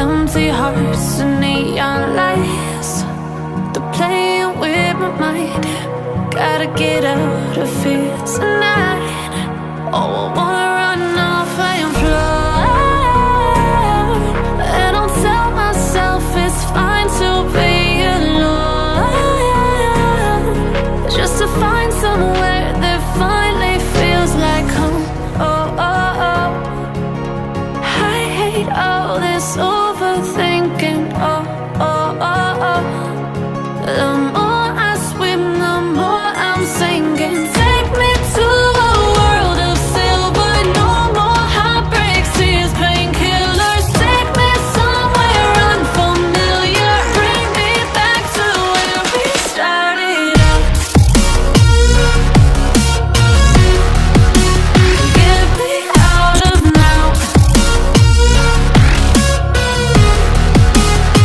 Empty hearts and neon lights, they're playing with my mind. Gotta get out of here tonight. Oh, I wanna run off and fly, and I'll tell myself it's fine to be alone, just to find somewhere that finally feels like home. Oh, oh, oh. I hate all this overthinking. Oh, oh, oh, oh. The more I swim, the more I'm sinking. Take me to a world of silver. No more heartbreaks, tears, painkillers. Take me somewhere unfamiliar. Bring me back to where we started out. Get me out of now,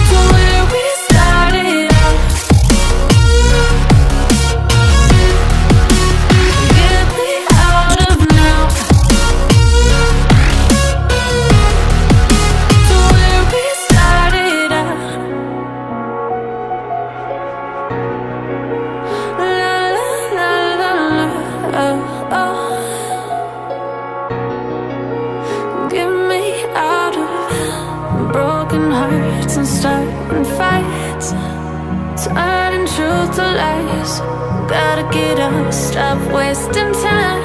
to where we started out. Get me out of now, to where we started out. La la la la la, oh, oh. Get me out of broken hearts and starting fights, turning truth to lies. Gotta get up, stop wasting time.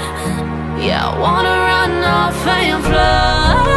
Yeah, I wanna run off and fly.